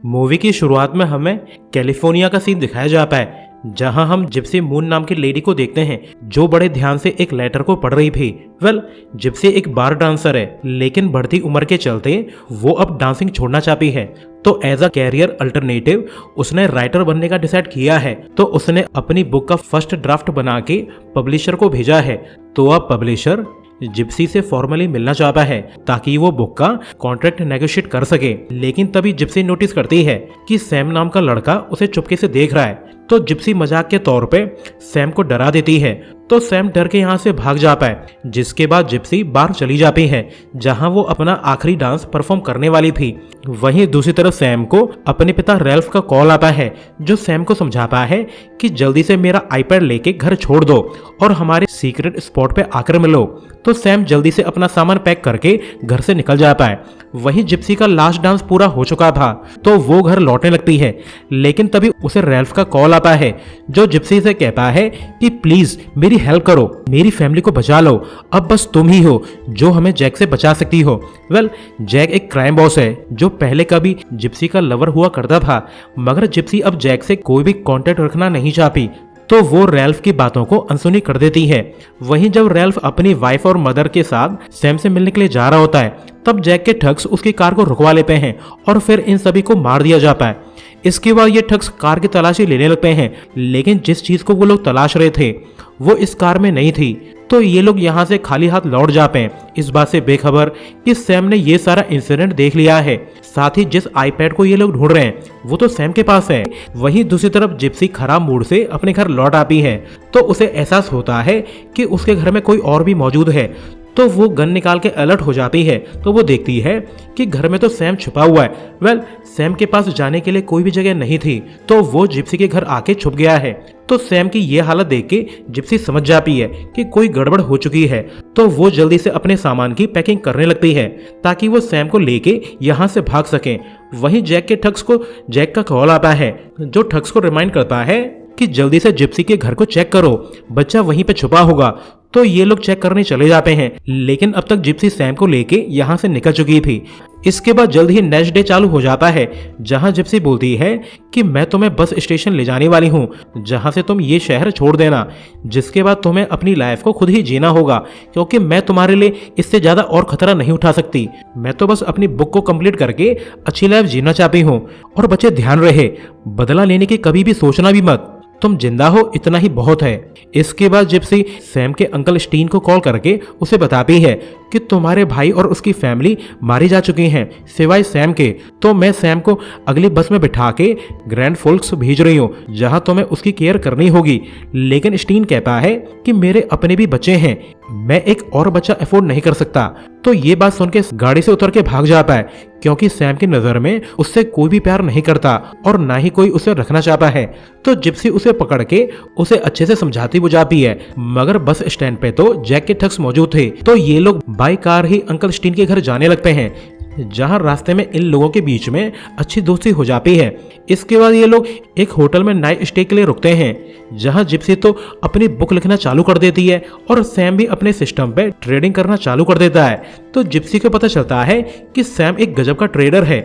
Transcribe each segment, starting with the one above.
Movie की शुरुआत में हमें कैलिफोर्निया का सीन दिखाया जाता है, जहां हम जिप्सी मून नाम की लेडी को देखते हैं जो बड़े ध्यान से एक लेटर को पढ़ रही थी। जिप्सी एक बार डांसर है, लेकिन बढ़ती उम्र के चलते वो अब डांसिंग छोड़ना चाहती है। तो एज अ कैरियर अल्टरनेटिव उसने राइटर बनने का डिसाइड किया है। तो उसने अपनी बुक का फर्स्ट ड्राफ्ट बना के पब्लिशर को भेजा है। तो अब पब्लिशर जिप्सी से फॉर्मली मिलना चाहता है ताकि वो बुक का कॉन्ट्रैक्ट नेगोशिएट कर सके। लेकिन तभी जिप्सी नोटिस करती है कि सैम नाम का लड़का उसे चुपके से देख रहा है। तो जिप्सी मजाक के तौर पे सैम को डरा देती है। तो सैम डर के यहाँ से भाग जाता है, जिसके बाद जिप्सी बाहर चली जाती है जहाँ वो अपना आखिरी डांस परफॉर्म करने वाली थी। वहीं दूसरी तरफ सैम को अपने पिता रैल्फ का कॉल आता है, जो सैम को समझाता है कि जल्दी से मेरा आईपैड लेके घर छोड़ दो और हमारे सीक्रेट स्पॉट पे आकर मिलो। तो सैम जल्दी से अपना सामान पैक करके घर से निकल जाता है। वहीं जिप्सी का लास्ट डांस पूरा हो चुका था, तो वो घर लौटने लगती है। लेकिन तभी उसे रैल्फ का कॉल आता है, जो जिप्सी से कहता है कि प्लीज मेरी हेल्प करो, मेरी फैमिली को बचा लो, अब बस तुम ही हो जो हमें जैक से बचा सकती हो। जैक एक क्राइम बॉस है जो पहले कभी जिप्सी का लवर हुआ करता था, मगर जिप्सी अब जैक से कोई भी कांटेक्ट रखना नहीं चाहती। तो वो रैल्फ की बातों को अनसुनी कर देती है। वहीं जब रैल्फ अपनी वाइफ और मदर के साथ सैम से मिलने के लिए जा रहा होता है, तब जैक के ठग्स उसकी कार को रुकवा लेते हैं और फिर इन सभी को मार दिया जाता है। इसके बाद ये ठग्स कार की तलाशी लेने लगते हैं, लेकिन जिस चीज को वो लोग तलाश रहे थे वो इस कार में नहीं थी। तो ये लोग यहाँ से खाली हाथ लौट जाते हैं, इस बात से बेखबर कि सैम ने ये सारा इंसिडेंट देख लिया है। साथ ही जिस आईपैड को ये लोग ढूंढ रहे हैं वो तो सैम के पास है। वहीं दूसरी तरफ जिप्सी खराब मूड से अपने घर लौट आती है। तो उसे एहसास होता है कि उसके घर में कोई और भी मौजूद है। तो वो गन निकाल के अलर्ट हो जाती है। तो वो देखती है कि घर में तो सैम छुपा हुआ है। सैम के पास जाने के लिए कोई भी जगह नहीं थी, तो वो जिप्सी के घर आके छुप गया है। तो सैम की ये हालत देख के जिप्सी समझ जाती है कि कोई गड़बड़ हो चुकी है। तो वो जल्दी से अपने सामान की पैकिंग करने लगती है ताकि वो सैम को लेके यहाँ से भाग सके। वहीं जैक के ठग्स को जैक का कॉल आता है, जो ठग्स को रिमाइंड करता है कि जल्दी से जिप्सी के घर को चेक करो, बच्चा वहीं पे छुपा होगा। तो ये लोग चेक करने चले जाते हैं, लेकिन अब तक जिप्सी सैम को लेके यहाँ से निकल चुकी थी। इसके बाद जल्द ही नेक्स्ट डे चालू हो जाता है, जहाँ जिप्सी बोलती है कि मैं तुम्हें बस स्टेशन ले जाने वाली हूँ, जहाँ से तुम ये शहर छोड़ देना, जिसके बाद तुम्हें अपनी लाइफ को खुद ही जीना होगा, क्योंकि मैं तुम्हारे लिए इससे ज्यादा और खतरा नहीं उठा सकती। मैं तो बस अपनी बुक को कंप्लीट करके अच्छी लाइफ जीना चाहती हूँ। और बच्चे ध्यान रहे, बदला लेने की कभी भी सोचना भी मत, तुम जिंदा हो इतना ही बहुत है। इसके बाद जिप्सी सैम के अंकल स्टीन को कॉल करके उसे बताती है कि तुम्हारे भाई और उसकी फैमिली मारी जा चुकी हैं सिवाय सैम के। तो मैं सैम को अगली बस में बिठा के ग्रैंड फोल्क्स भेज रही हूँ, जहाँ तुम्हें उसकी केयर करनी होगी। लेकिन स्टीन कहता है कि मेरे अपने भी बच्चे हैं, मैं एक और बच्चा अफोर्ड नहीं कर सकता। तो ये बात सुन के गाड़ी से उतर के भाग जाता है, क्योंकि सैम की नजर में उससे कोई भी प्यार नहीं करता और ना ही कोई उसे रखना चाहता है। तो जिप्सी उसे पकड़ के उसे अच्छे से समझाती बुझाती है, मगर बस स्टैंड पे तो जैक के ठग्स मौजूद थे। तो ये लोग बाई कार ही अंकल स्टीन के घर जाने लगते हैं, जहां रास्ते में इन लोगों के बीच में अच्छी दोस्ती हो जाती है। इसके बाद ये लोग एक होटल में नाइट स्टे के लिए रुकते हैं, जहां जिप्सी तो अपनी बुक लिखना चालू कर देती है और सैम भी अपने सिस्टम पे ट्रेडिंग करना चालू कर देता है। तो जिप्सी को पता चलता है कि सैम एक गजब का ट्रेडर है।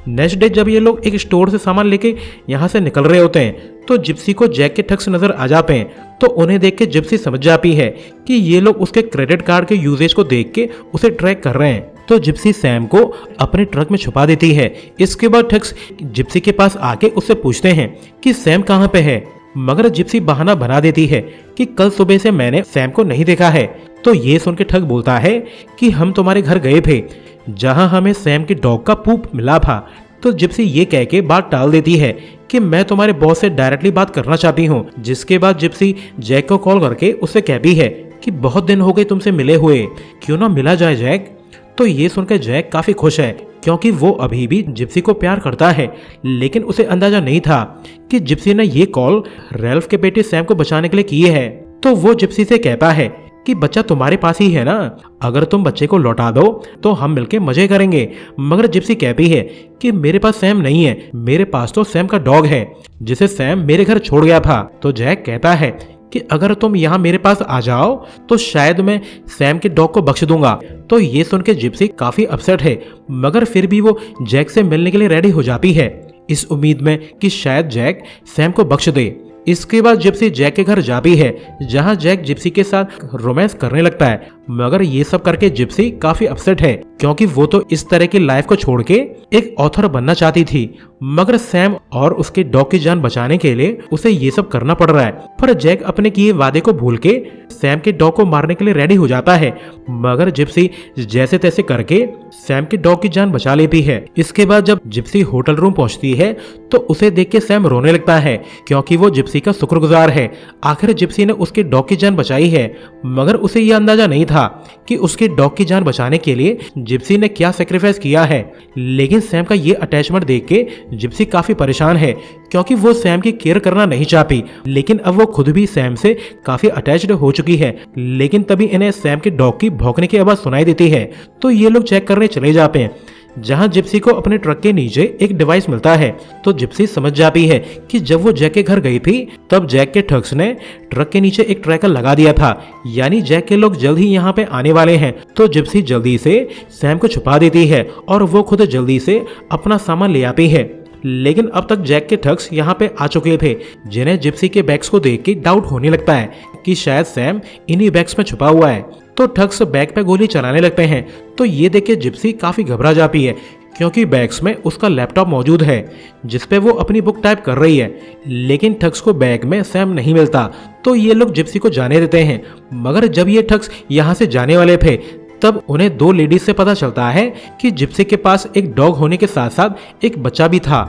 नेक्स्ट डे जब ये लोग एक स्टोर से सामान लेके यहाँ से निकल रहे होते हैं, तो जिप्सी को जैक के ठग्स नजर आ जाते हैं। तो उन्हें देख के जिप्सी समझ जाती है कि ये लोग उसके क्रेडिट कार्ड के यूजेज को देख के उसे ट्रैक कर रहे हैं। तो जिप्सी सैम को अपने ट्रक में छुपा देती है। इसके बाद ठग्स जिप्सी के पास आके उससे पूछते हैं कि सैम कहाँ पे है, मगर जिप्सी बहाना बना देती है कि कल सुबह से मैंने सैम को नहीं देखा है। तो ये सुन के ठग बोलता है कि हम तुम्हारे घर गए थे, जहां हमें सैम की डॉग का पूप मिला था। तो जिप्सी ये कह के बात टाल देती है कि मैं तुम्हारे बॉस से डायरेक्टली बात करना चाहती हूँ। जिसके बाद जिप्सी जैक को कॉल करके उससे कहती है कि बहुत दिन हो गए तुमसे मिले हुए, क्यों ना मिला जाए जैक। तो ये सुनकर जैक काफी खुश है, क्योंकि वो अभी भी जिप्सी को प्यार करता है। लेकिन उसे अंदाजा नहीं था कि जिप्सी ने ये कॉल रैल्फ के बेटे सैम को बचाने के लिए की है। तो वो जिप्सी से कहता है कि बच्चा तुम्हारे पास ही है ना, अगर तुम बच्चे को लौटा दो तो हम मिलके मजे करेंगे। मगर जिप्सी कहती है कि मेरे पास सैम नहीं है, मेरे पास तो सैम का डॉग है जिसे सैम मेरे घर छोड़ गया था। तो जैक कहता है कि अगर तुम यहाँ मेरे पास आ जाओ तो शायद मैं सैम के डॉग को बख्श दूंगा। तो ये सुन के जिप्सी काफी अपसेट है, मगर फिर भी वो जैक से मिलने के लिए रेडी हो जाती है। इस उम्मीद में कि शायद जैक सैम को बख्श दे। इसके बाद जिप्सी जैक के घर जा भी है, जहां जैक जिप्सी के साथ रोमांस करने लगता है। मगर ये सब करके जिप्सी काफी अपसेट है, क्योंकि वो तो इस तरह की लाइफ को छोड़ के एक ऑथर बनना चाहती थी। मगर सैम और उसके डॉग की जान बचाने के लिए उसे ये सब करना पड़ रहा है। पर जैक अपने किए वादे को भूल के सैम के डॉग को मारने के लिए रेडी हो जाता है। मगर जिप्सी जैसे तैसे करके सैम के डॉग की जान बचा लेती है। इसके बाद जब जिप्सी होटल रूम पहुंचती है तो उसे देख के सैम रोने लगता है, क्योंकि वो जिप्सी का शुक्रगुजार है। आखिर जिप्सी ने उसके डॉग की जान बचाई है। मगर उसे यह अंदाजा नहीं था कि उसके डॉग की जान बचाने के लिए जिप्सी ने क्या सेक्रीफाइस किया है। लेकिन सैम का ये अटैचमेंट देख के जिप्सी काफी परेशान है, क्योंकि वो सैम की केयर करना नहीं चाहती। लेकिन अब वो खुद भी सैम से काफी अटैच्ड हो चुकी है। लेकिन तभी इन्हें सैम के डॉग की भौंकने की आवाज सुनाई देती है, तो ये लोग चेक करने चले जाते हैं, जहां जिप्सी को अपने ट्रक के नीचे एक डिवाइस मिलता है। तो जिप्सी समझ जाती है कि जब वो जैक के घर गई थी तब जैक के ठग्स ने ट्रक के नीचे एक ट्रैकर लगा दिया था, यानी जैक के लोग जल्द ही यहाँ पे आने वाले हैं। तो जिप्सी जल्दी से सैम को छुपा देती है और वो खुद जल्दी से अपना सामान ले आती है। लेकिन अब तक जैक के ठग्स यहाँ पे आ चुके थे, जिन्हें जिप्सी के बैग्स को देख के डाउट होने लगता है कि शायद सैम इन्हीं बैग्स में छुपा हुआ है। तो ठग्स बैग पे गोली चलाने लगते हैं। तो ये देख के जिप्सी काफी घबरा जाती है, क्योंकि बैग्स में उसका लैपटॉप मौजूद है जिसपे वो अपनी बुक टाइप कर रही है। लेकिन ठग्स को बैग में सैम नहीं मिलता, तो ये लोग जिप्सी को जाने देते हैं। मगर जब ये ठग्स यहाँ से जाने वाले थे तब उन्हें दो लेडीज से पता चलता है कि जिप्सी के पास एक डॉग होने के साथ साथ एक बच्चा भी था।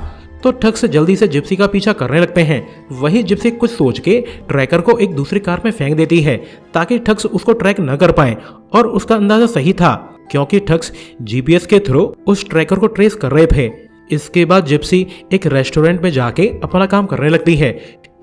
तो ठग्स जल्दी से जिप्सी का पीछा करने लगते हैं। वहीं जिप्सी कुछ सोच के ट्रैकर को एक दूसरी कार में फेंक देती है, ताकि ठग्स उसको ट्रैक न कर पाए। और उसका अंदाजा सही था, क्योंकि ठग्स जीपीएस के थ्रू उस ट्रैकर को ट्रेस कर रहे थे। इसके बाद जिप्सी एक रेस्टोरेंट में जाके अपना काम करने लगती है,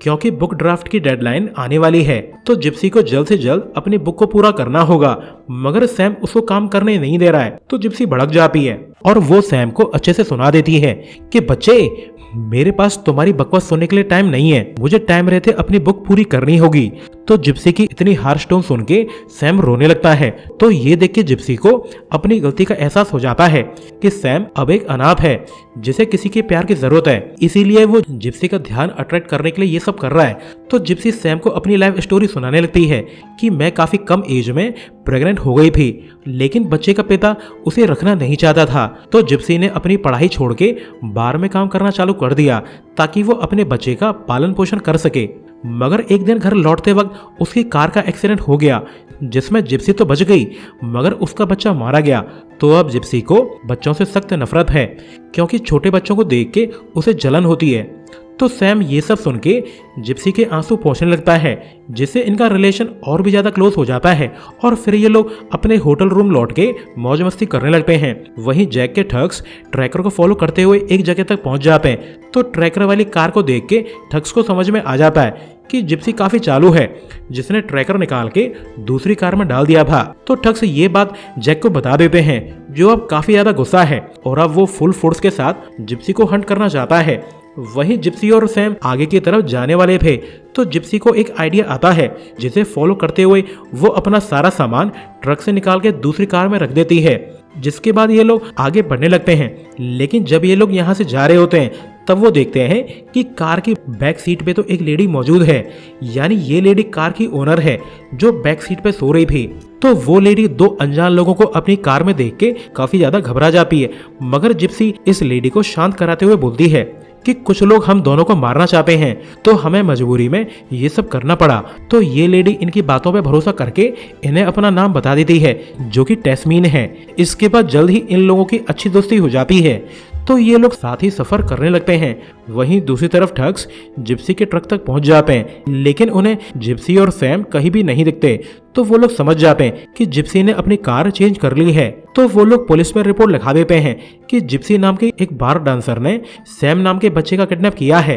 क्योंकि बुक ड्राफ्ट की डेडलाइन आने वाली है। तो जिप्सी को जल्द से जल्द अपनी बुक को पूरा करना होगा। मगर सैम उसको काम करने नहीं दे रहा है, तो जिप्सी भड़क जाती है और वो सैम को अच्छे से सुना देती है कि बच्चे, मेरे पास तुम्हारी बकवास सुनने के लिए टाइम नहीं है, मुझे टाइम रहते अपनी बुक पूरी करनी होगी। तो जिप्सी की इतनी हार्श टोन सुन के सैम रोने लगता है। तो ये देख के जिप्सी को अपनी गलती का एहसास हो जाता है कि सैम अब एक अनाथ है जिसे किसी के प्यार की जरूरत है, इसीलिए वो जिप्सी का ध्यान अट्रैक्ट करने के लिए ये सब कर रहा है। तो जिप्सी सैम को अपनी लाइफ स्टोरी सुनाने लगती है कि मैं काफी कम एज में प्रेग्नेंट हो गई थी, लेकिन बच्चे का पिता उसे रखना नहीं चाहता था। तो जिप्सी ने अपनी पढ़ाई छोड़ के बार में काम करना चालू कर दिया, ताकि वो अपने बच्चे का पालन पोषण कर सके। मगर एक दिन घर लौटते वक्त उसकी कार का एक्सीडेंट हो गया, जिसमें जिप्सी तो बच गई मगर उसका बच्चा मारा गया। तो अब जिप्सी को बच्चों से सख्त नफरत है, क्योंकि छोटे बच्चों को देख के उसे जलन होती है। तो सैम ये सब सुन के जिप्सी के आंसू पोंछने लगता है, जिससे इनका रिलेशन और भी ज्यादा क्लोज हो जाता है। और फिर ये लोग अपने होटल रूम लौट के मौज मस्ती करने लगते हैं। वहीं जैक के ठग्स ट्रैकर को फॉलो करते हुए एक जगह तक पहुंच जाते हैं। तो ट्रैकर वाली कार को देख के ठग्स को समझ में आ जाता है कि जिप्सी काफी चालू है, जिसने ट्रैकर निकाल के दूसरी कार में डाल दिया था। तो ठग्स ये बात जैक को बता देते हैं, जो अब काफी ज्यादा गुस्सा है और अब वो फुल फोर्स के साथ जिप्सी को हंट करना चाहता है। वहीं जिप्सी और सैम आगे की तरफ जाने वाले थे। तो जिप्सी को एक आइडिया आता है, जिसे फॉलो करते हुए वो अपना सारा सामान ट्रक से निकाल के दूसरी कार में रख देती है। जिसके बाद ये लोग आगे बढ़ने लगते हैं। लेकिन जब ये लोग यहाँ से जा रहे होते हैं तब वो देखते हैं कि कार की बैक सीट पे तो एक लेडी मौजूद है, यानी ये लेडी कार की ओनर है जो बैक सीट पे सो रही थी। तो वो लेडी दो अनजान लोगों को अपनी कार में देख के काफी ज्यादा घबरा जाती है। मगर जिप्सी इस लेडी को शांत कराते हुए बोलती है कि कुछ लोग हम दोनों को मारना चाहते हैं, तो हमें मजबूरी में ये सब करना पड़ा। तो ये लेडी इनकी बातों पे भरोसा करके इन्हें अपना नाम बता देती है, जो कि टेस्मीन है। इसके बाद जल्द ही इन लोगों की अच्छी दोस्ती हो जाती है। तो ये लोग साथ ही सफर करने लगते हैं। वहीं दूसरी तरफ ठग्स जिप्सी के ट्रक तक पहुंच जाते हैं, लेकिन उन्हें जिप्सी और सैम कहीं भी नहीं दिखते। तो वो लोग समझ जाते हैं कि जिप्सी ने अपनी कार चेंज कर ली है। तो वो लोग पुलिस में रिपोर्ट लिखा देते हैं कि जिप्सी नाम के एक बार डांसर ने सैम नाम के बच्चे का किडनैप किया है।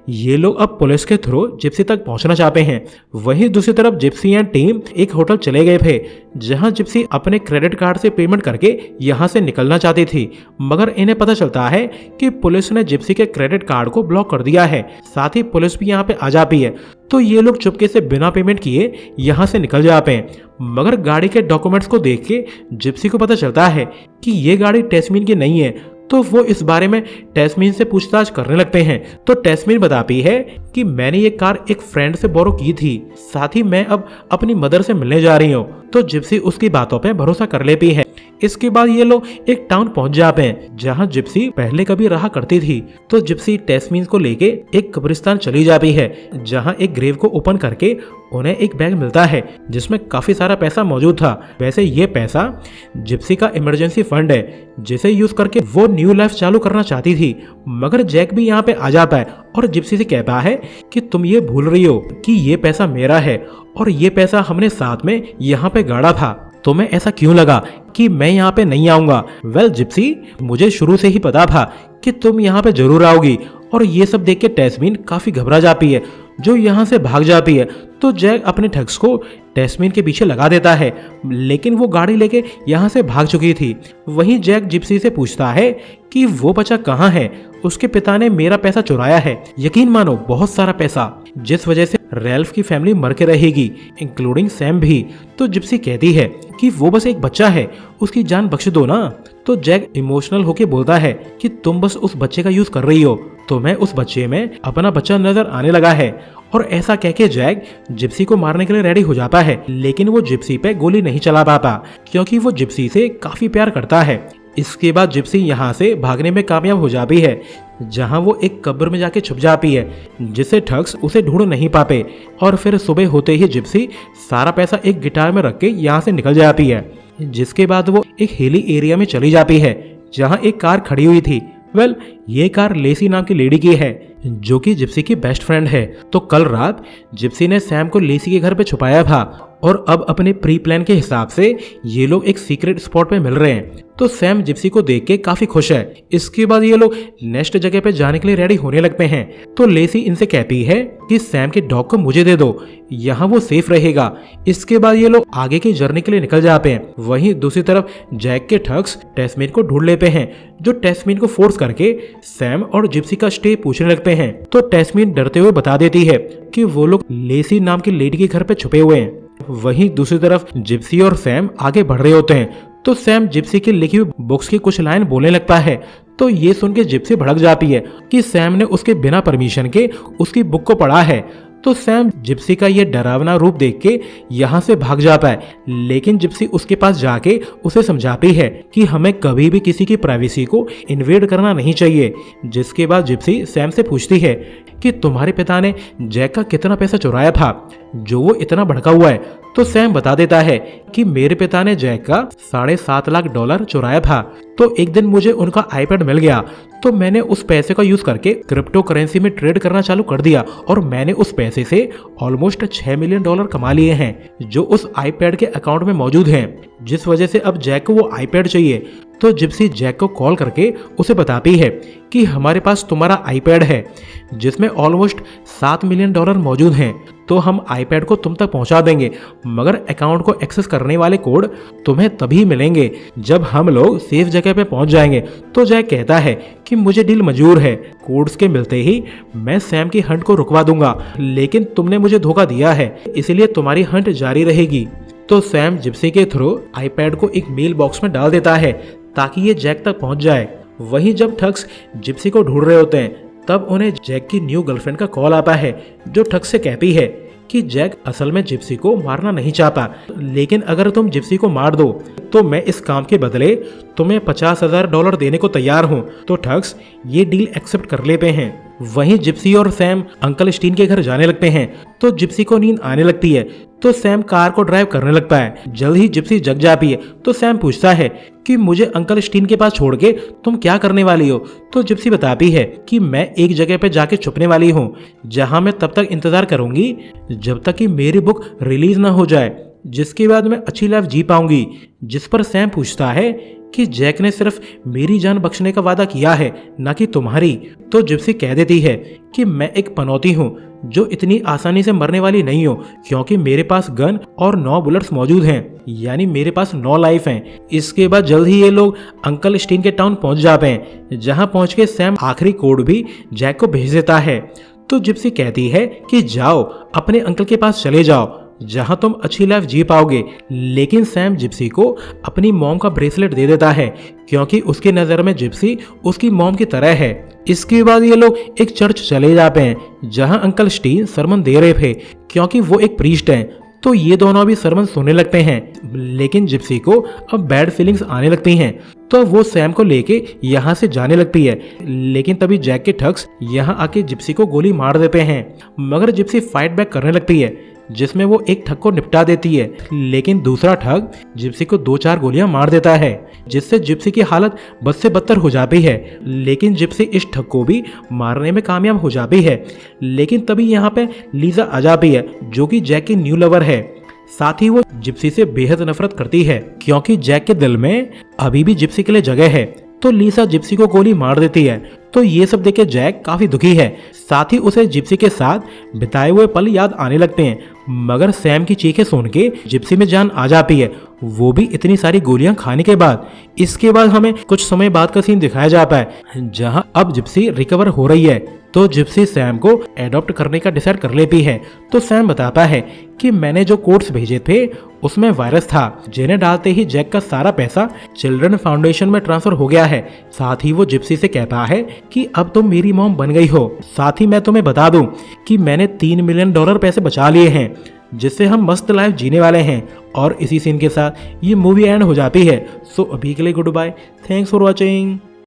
ये लोग अब पुलिस के थ्रू जिप्सी तक पहुंचना चाहते हैं। वहीं दूसरी तरफ जिप्सी एंड टीम एक होटल चले गए थे, जहां जिप्सी अपने क्रेडिट कार्ड से पेमेंट करके यहां से निकलना चाहती थी। मगर इन्हें पता चलता है कि पुलिस ने जिप्सी के क्रेडिट कार्ड को ब्लॉक कर दिया है। साथ ही पुलिस भी यहाँ पे आ जाती है। तो ये लोग चुपके से बिना पेमेंट किए यहाँ से निकल जाते हैं। मगर गाड़ी के डॉक्यूमेंट्स को देख के जिप्सी को पता चलता है कि ये गाड़ी टेस्मीन की नहीं है। तो वो इस बारे में टेस्मीन से पूछताछ करने लगते हैं। तो टेस्मीन बताती है कि मैंने ये कार एक फ्रेंड से बोरो की थी, साथ ही मैं अब अपनी मदर से मिलने जा रही हूँ। तो जिप्सी उसकी बातों पे भरोसा कर लेती है। इसके बाद ये लोग एक टाउन पहुंच जाते हैं जहां जिप्सी पहले कभी रहा करती थी। तो जिप्सी टेस्मीन को लेके एक कब्रिस्तान चली जाती है जहां एक ग्रेव को ओपन करके उन्हें एक बैग मिलता है जिसमें काफी सारा पैसा मौजूद था। वैसे ये पैसा जिप्सी का इमरजेंसी फंड है जिसे यूज करके वो न्यू लाइफ चालू करना चाहती थी। मगर जैक भी यहाँ पे आ जाता है और जिप्सी से कहता है कि तुम ये भूल रही हो कि ये पैसा मेरा है और ये पैसा हमने साथ में यहाँ पे गाड़ा था। तुम्हें ऐसा क्यों लगा कि मैं यहाँ पे नहीं आऊंगा? वेल जिप्सी, मुझे शुरू से ही पता था कि तुम यहाँ पे जरूर आओगी। और ये सब देख के टेस्मीन काफी घबरा जाती है जो यहाँ से भाग जाती है। तो जैक अपने ठग्स को टेस्मीन के पीछे लगा देता है, लेकिन वो गाड़ी लेके यहाँ से भाग चुकी थी। वहीं जैक जिप्सी से पूछता है कि वो बच्चा कहाँ है। उसके पिता ने मेरा पैसा चुराया है, यकीन मानो बहुत सारा पैसा, जिस वजह से रैल्फ की फैमिली मर के रहेगी, इंक्लूडिंग सैम भी। तो जिप्सी कहती है कि वो बस एक बच्चा है, उसकी जान बख्श दो ना। तो जैक इमोशनल होके बोलता है कि तुम बस उस बच्चे का यूज कर रही हो, तुम्हें उस बच्चे में अपना बच्चा नजर आने लगा है। और ऐसा कह के जैक जिप्सी को मारने के लिए रेडी हो जाता है, लेकिन वो जिप्सी पे गोली नहीं चला पाता क्योंकि वो जिप्सी से काफी प्यार करता है। इसके बाद जिप्सी यहाँ से भागने में कामयाब हो जाती है जहाँ वो एक कब्र में जाके छुप जाती है जिससे ठग्स उसे ढूंढ नहीं पाते। और फिर सुबह होते ही जिप्सी सारा पैसा एक गिटार में रख के यहाँ से निकल जाती है, जिसके बाद वो एक हिली एरिया में चली जाती है जहाँ एक कार खड़ी हुई थी। वेल ये कार लेसी नाम की लेडी की है जो कि जिप्सी की बेस्ट फ्रेंड है। तो कल रात जिप्सी ने सैम को लेसी के घर पे छुपाया था और अब अपने प्री प्लान के हिसाब से ये लोग एक सीक्रेट स्पॉट पे मिल रहे हैं। तो सैम जिप्सी को देख के काफी खुश है। इसके बाद ये लोग नेक्स्ट जगह पे जाने के लिए रेडी होने लगते हैं। तो लेसी इनसे कहती है कि सैम के डॉग को मुझे दे दो, यहाँ वो सेफ रहेगा। इसके बाद ये लोग आगे की जर्नी के लिए निकल जाते हैं। वहीं दूसरी तरफ जैक के ठग्स टेस्मीन को ढूंढ लेते हैं जो टेस्मीन को फोर्स करके सैम और जिप्सी का स्टे पूछने लगते हैं। तो टेस्मीन डरते हुए बता देती है कि वो लोग लेसी नाम की लेडी के घर पे छुपे हुए हैं। वहीं दूसरी तरफ जिप्सी और सैम आगे बढ़ रहे होते हैं। तो सैम जिप्सी की लिखी हुई बुक्स की कुछ लाइन बोलने लगता है। तो ये सुन के जिप्सी भड़क जाती है कि सैम ने उसके बिना परमिशन के उसकी बुक को पढ़ा है। तो सैम जिप्सी का ये डरावना रूप देख के यहाँ से भाग जाता है, लेकिन जिप्सी उसके पास जाके उसे समझाती है कि हमें कभी भी किसी की प्राइवेसी को इन्वेड करना नहीं चाहिए। जिसके बाद जिप्सी सैम से पूछती है कि तुम्हारे पिता ने जैक का कितना पैसा चुराया था जो वो इतना भड़का हुआ है। तो सैम बता देता है कि मेरे पिता ने जैक का $7.5 लाख चुराया था। तो एक दिन मुझे उनका आईपैड मिल गया, तो मैंने उस पैसे का यूज करके क्रिप्टो करेंसी में ट्रेड करना चालू कर दिया और मैंने उस पैसे से ऑलमोस्ट $6 मिलियन कमा लिए हैं जो उस आईपैड के अकाउंट में मौजूद हैं, जिस वजह से अब जैक को वो आईपैड चाहिए। तो जिप्सी जैक को कॉल करके उसे बताती है कि हमारे पास तुम्हारा आईपैड है जिसमें ऑलमोस्ट $7 मिलियन मौजूद हैं, तो हम आईपैड को तुम तक पहुंचा देंगे, मगर अकाउंट को एक्सेस करने वाले कोड तुम्हें तभी मिलेंगे जब हम लोग सेफ जगह पे पहुंच जाएंगे। तो जैक कहता है कि मुझे डील मंजूर है, कोड्स के मिलते ही मैं सैम की हंट को रुकवा दूंगा, लेकिन तुमने मुझे धोखा दिया है इसलिए तुम्हारी हंट जारी रहेगी। तो सैम जिप्सी के थ्रू आईपैड को एक मेल बॉक्स में डाल देता है ताकि ये जैक तक पहुंच जाए। वहीं जब ठग्स जिप्सी को ढूंढ रहे होते हैं तब उन्हें जैक की न्यू गर्लफ्रेंड का कॉल आता है जो ठग्स से कहती है कि जैक असल में जिप्सी को मारना नहीं चाहता, लेकिन अगर तुम जिप्सी को मार दो तो मैं इस काम के बदले तुम्हें $50,000 देने को तैयार हूँ। तो ठग्स ये डील एक्सेप्ट कर लेते हैं। वहीं जिप्सी और सैम अंकल स्टीन के घर जाने लगते हैं। तो जिप्सी को नींद आने लगती है तो सैम कार को ड्राइव करने लगता है। जल्द ही जिप्सी जग जाती है तो सैम पूछता है कि मुझे अंकल स्टीन के पास छोड़ के तुम क्या करने वाली हो। तो जिप्सी बताती है कि मैं एक जगह पे जाके छुपने वाली हूँ जहाँ मैं तब तक इंतजार करूंगी जब तक कि मेरी बुक रिलीज ना हो जाए, जिसके बाद मैं अच्छी लाइफ जी पाऊंगी। जिस पर सैम पूछता है कि जैक ने सिर्फ मेरी जान बख्शने का वादा किया है न कि तुम्हारी। तो जिप्सी कह देती है कि मैं एक पनौती हूँ जो इतनी आसानी से मरने वाली नहीं हूँ, क्योंकि मेरे पास गन और 9 बुलेट्स मौजूद हैं, यानी मेरे पास 9 लाइफ हैं। इसके बाद जल्द ही ये लोग अंकल स्टीन के टाउन पहुंच जाते हैं, जहां पहुंच के सैम आखिरी कोड भी जैक को भेज देता है। तो जिप्सी कहती है कि जाओ अपने अंकल के पास चले जाओ जहां तुम अच्छी लाइफ जी पाओगे, लेकिन सैम जिप्सी को अपनी मॉम का ब्रेसलेट दे देता है क्योंकि उसकी नज़र में जिप्सी उसकी मॉम की तरह है। इसके बाद ये लोग एक चर्च चले जाते हैं जहां अंकल स्टीन सरमन दे रहे थे, क्योंकि वो एक प्रीस्ट हैं। तो ये दोनों भी सरमन सुनने लगते हैं, लेकिन जिप्सी को अब बैड फीलिंग्स आने लगती हैं। तो वो सैम को लेके यहाँ से जाने लगती है, लेकिन तभी जैक के ठग्स यहाँ आके जिप्सी को गोली मार देते हैं। मगर जिप्सी फाइट बैक करने लगती है, जिसमें वो एक ठग को निपटा देती है, लेकिन दूसरा ठग जिप्सी को 2-4 गोलियां मार देता है, जिससे जिप्सी की हालत बद से बदतर हो जाती है। लेकिन जिप्सी इस ठग को भी मारने में कामयाब हो जाती है। लेकिन तभी यहाँ पे लीजा आ जाती है, जो कि जैक की न्यू लवर है। साथ ही वो जिप्सी से बेहद नफरत करती है, क्योंकि जैक के दिल में अभी भी जिप्सी के लिए जगह है। तो लीसा जिप्सी को गोली मार देती है। तो ये सब देख के जैक काफी दुखी है। साथ ही उसे जिप्सी के साथ बिताए हुए पल याद आने लगते हैं। मगर सैम की चीखें सुन के जिप्सी में जान आ जाती है, वो भी इतनी सारी गोलियां खाने के बाद। इसके बाद हमें कुछ समय बाद का सीन दिखाया जाता है, जहां अब जिप्सी रिकवर हो रही है। तो जिप्सी सैम को एडॉप्ट करने का डिसाइड कर लेती है। तो सैम बताता है कि मैंने जो कोड्स भेजे थे उसमें वायरस था, जिन्हें डालते ही जैक का सारा पैसा चिल्ड्रन फाउंडेशन में ट्रांसफर हो गया है। साथ ही वो जिप्सी से कहता है कि अब तुम मेरी मॉम बन गई हो। साथ ही मैं तुम्हें बता दूं कि मैंने $3 मिलियन पैसे बचा लिए हैं, जिससे हम मस्त लाइफ जीने वाले हैं। और इसी सीन के साथ ये मूवी एंड हो जाती है। सो अभी के लिए goodbye, thanks for watching.